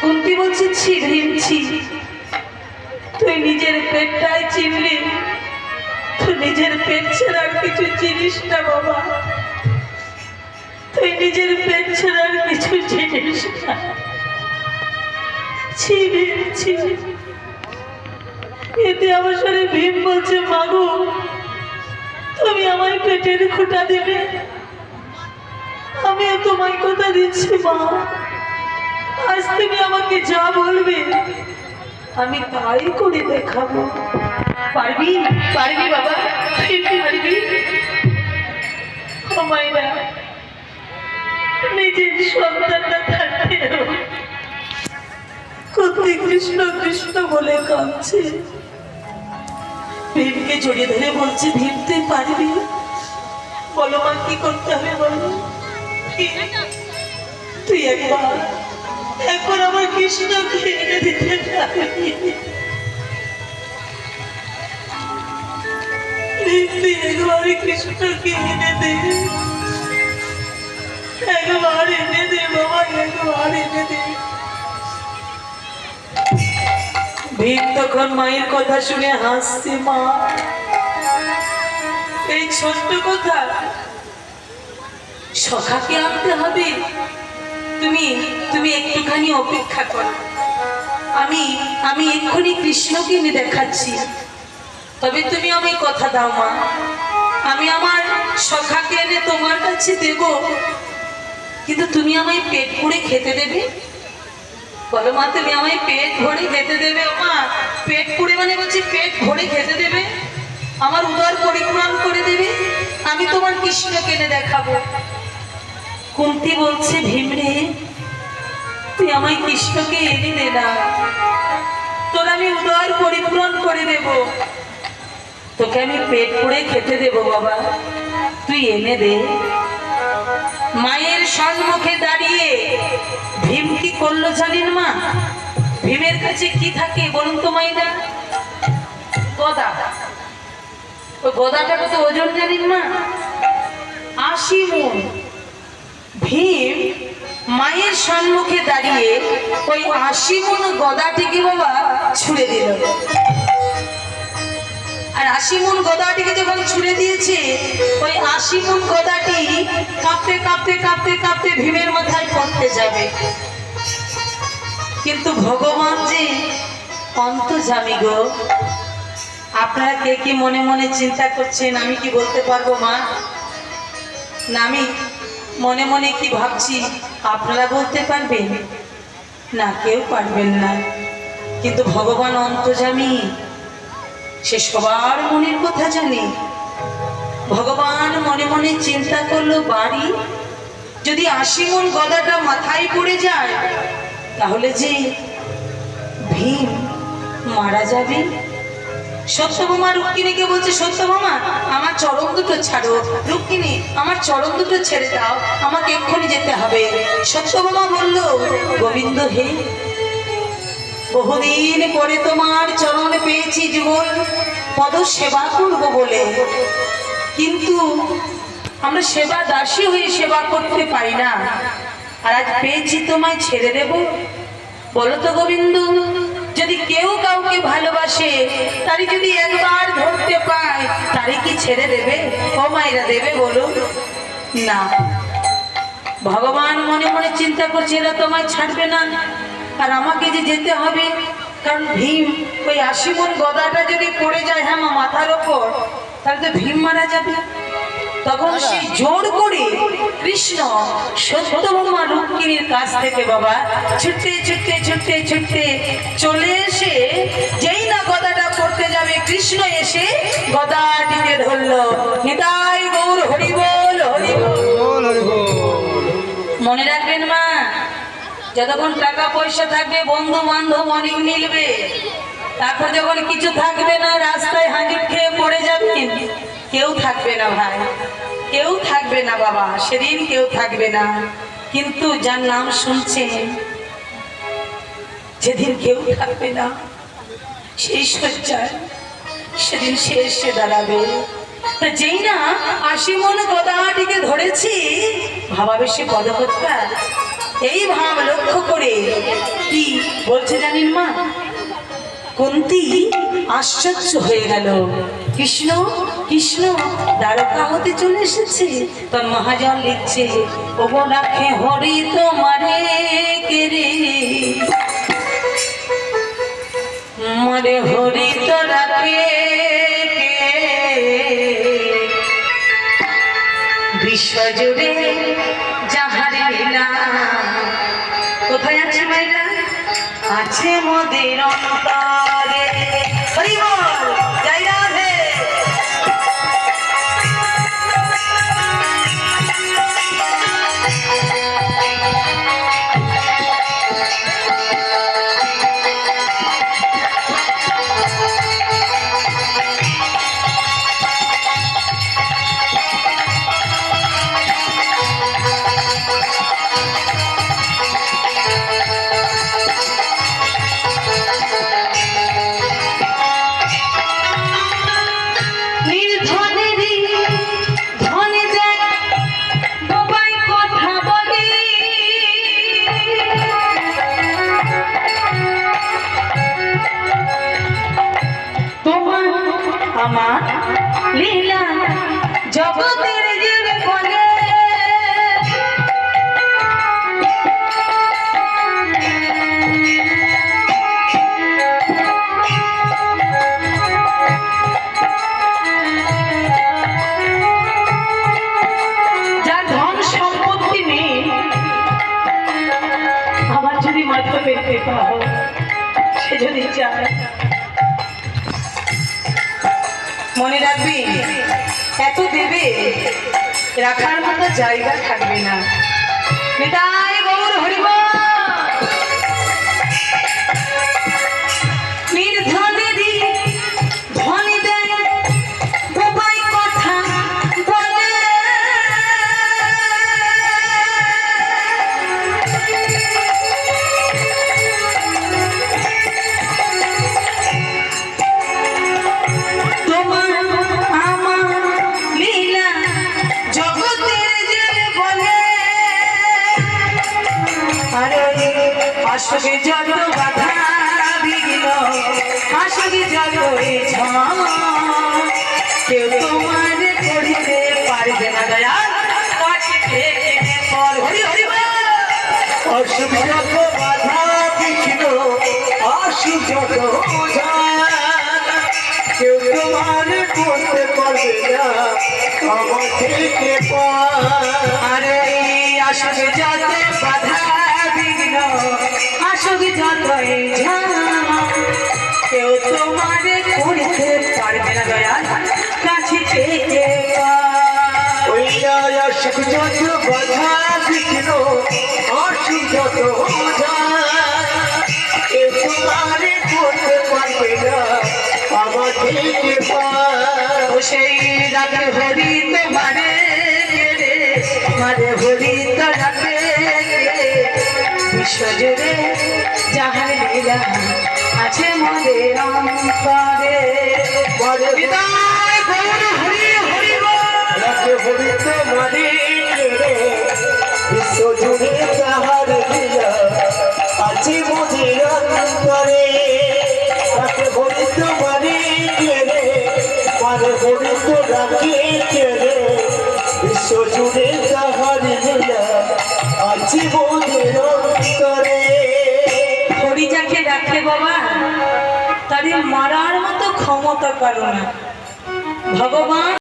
কুন্তি বলছে, ছি ভীম ছি, তুই নিজের পেটটাই চিনলি, তুই নিজের পেট ছাড়া আর কিছু চিনিস না বাবা, তুই নিজের পেট ছাড়া আর কিছু চিনিস না। ছি ভীম ছি। এতে আমার সাথে ভীম বলছে, মাগো তুমি আমায় পেটের খোঁটা দিবে, আমিও তোমায় কথা দিচ্ছি মা, আজ তুমি আমাকে যা বলবে আমি তাই করে দেখাবো। পারবি পারবি বাবা, তুই পারবি? মায়েরা নিজের সন্তানটা থাকতেও কুন্তি কৃষ্ণ কৃষ্ণ বলে কাঁদছে। ভীমকে জড়িয়ে ধরে বলছে, ভীম তুই পারবি? বলো মা কি করতে হবে বলো। তুই একবার আমার কৃষ্ণকে এনে দিতে পারবি? তুই একবার কৃষ্ণকে এনে দে, একবার এনে দে বাবা, একবার এনে দে। ভীম তখন মায়ের কথা শুনে হাসছে। মা, এই ছোট্ট কথা সখাকে আনতে হবে? তুমি তুমি একটুখানি অপেক্ষা করো, আমি এক্ষুনি কৃষ্ণকে এনে দেখাচ্ছি। তবে তুমি আমায় কথা দাও মা, আমি আমার সখাকে এনে তোমার কাছে দেব, কিন্তু তুমি আমায় পেট ভরে খেতে দেবে? বলো মা, তুমি আমায় পেট ভরে খেতে দেবে? ও মা, পেট পুড়ে মানে বলছি পেট ভরে খেতে দেবে, আমার উদর পরিপূরণ করে দেবে, আমি তোমার কৃষ্ণকে এনে দেখাবো। কুন্তি বলছে, ভীম রে তুই আমায় কৃষ্ণকে এনে দে না, তোর আমি উদর পরিপূরণ করে দেব, তোকে আমি পেট পুড়ে খেতে দেব বাবা, তুই এনে দে। মায়ের সম্মুখে দাঁড়িয়ে ভীম কি করলো জানেন মা? ভীমের কাছে কি থাকে বলুন তো মাইনা? গদা। ওই গদাটা কত ওজন জানেন মা? 80 মণ। ভীম মায়ের সম্মুখে দাঁড়িয়ে ওই 80 মণ গদাটিকে বাবা ছুঁড়ে দিল। আর 80 মণ গদাটিকে যখন ছুঁড়ে দিয়েছে, ওই 80 মণ গদাটি কাঁপতে কাঁপতে কাঁপতে কাঁপতে ভীমের মাথায় পড়তে যাবে। কিন্তু ভগবান যে অন্তর্যামী গো, আপনারা কে কি মনে মনে চিন্তা করছেন আমি কি বলতে পারবো মা? না আমি মনে মনে কি ভাবছি আপনারা বলতে পারবেন? না, কেউ পারবেন না। কিন্তু ভগবান অন্তর্যামী, সে সবার মনের কথা জানে। ভগবান মনে মনে চিন্তা করলো, বাড়ি যদি 80 মণ গদাটা মাথায় পড়ে যায় তাহলে যে ভীম মারা যাবে। সত্যভামা রুক্মিণীকে বলছে, সত্যভামা আমার চরণ দুটো ছাড়ো, রুক্মিণী আমার চরণ দুটো ছেড়ে দাও, আমাকে এক্ষুনি যেতে হবে। সত্যভামা বলল, গোবিন্দ হে, বহুদিন পরে তোমার চরণ পেয়েছি জীবন পদ সেবা করবো বলে, কিন্তু আমরা সেবা দাসী হয়ে সেবা করতে পারি না, আর আজ পেয়েছি তোমায় ছেড়ে দেব? বলো তো গোবিন্দ, যদি কেউ কাউকে ভালোবাসে তারই যদি একবার ধরতে পায় তারই কি ছেড়ে দেবে? ও মায়েরা দেবে বলো? না। ভগবান মনে মনে চিন্তা করছে, এরা তোমায় ছাড়বে না, আর আমাকে যে যেতে হবে, কারণ ভীম ওই 80 মণ গদাটা যদি পড়ে যায় হ্যাঁ মাথার ওপর, তাহলে তো ভীম মারা যাবে। তখন সে জোর করে কৃষ্ণ সত্যভামা রুক্মিণীর কাছ থেকে বাবা ছুটতে ছুটতে ছুটতে ছুটতে চলে এসে যেই না গদাটা পড়তে যাবে, কৃষ্ণ এসে গদাটিকে ধরলো। নিতাই গৌর হরি বল, হরি বল। মনে রাখবেন মা, যতক্ষণ টাকা পয়সা থাকবে বন্ধু বান্ধব অনেক মিলবে, তারপর যখন কিছু থাকবে না রাস্তায় হাঁড়ি খেয়ে পড়ে যাবেন, কেউ থাকবে না ভাই, কেউ থাকবে না বাবা, সেদিন কেউ থাকবে না। কিন্তু যার নাম শুনছেন, যেদিন কেউ থাকবে না সেই শয্যায় সেদিন সে এসে দাঁড়াবে। তা যেই না 80 মণ গদাটিকে ধরেছি, ভাবাবেশে পদকর্তা এই ভাব লক্ষ্য করে কি বলছে জানিন মা, কুন্তী আশ্চর্য হয়ে গেল। কৃষ্ণ কৃষ্ণ দ্বারকা হতে চলে এসেছে। তোর মহাজন লিখছে, ওগো রাখে হরি তোমারে কেরে, মরে হরি তো রাখে বিশ্বজুড়ে যাহার লীলা। কোথায় আছে মাইরা? আছে মোদের অন্তরে। হরি বল, জয় রাধে। আমার লীলা জগতের জীব বলে, যার ধন সম্পত্তি নেই, আমার যদি মাথা পেতে পাও, সে যদি চায়, মনে রাখবি এত দেবে রাখার মতো জায়গা থাকবে না। নিতাই গৌর হরিবল। নির্ধনেরই ধনী দেয় বোবাই কথা বলে, আসবে যত বাধা বিঘ্ন, আসবে যত ঝড়, কেউ তোমার করিতে পারবে না দয়া। হরি হরি বল। আসবে যত বাধা বিঘ্ন, আসবে যত ঝড়, কেউ তোমার করতে পারবে না আমার থেকে পার। আরে আসবে যত বাধা বিঘ্ন, আসবে যত ঝড়, কেউ তোমার করতে পারবে না দয়া। কাছে থেকে আসবে যত বাধা বিঘ্ন, আসবে যত ঝড়, কেউ তোমার করতে পারবে না আমার থেকে পার। সেই রাতে হরি তোমারে কেড়ে, মারে হরি তো রাতে বিশ্বজুড়ে যাহার লীলা আছে মোদের অন্তরে। হরি তোমারে কেড়ে, বিশ্বজুড়ে যাহার লীলা আছে মোদের অন্তরে। হরি তোমারে কেড়ে, মারে হরি তো রাখে কেড়ে, বিশ্বজুড়ে যাহার লীলা আছে মোদের অন্তরে। হরি যাকে রাখে বাবা, তাদের মারার মতো ক্ষমতা কারো না। ভগবান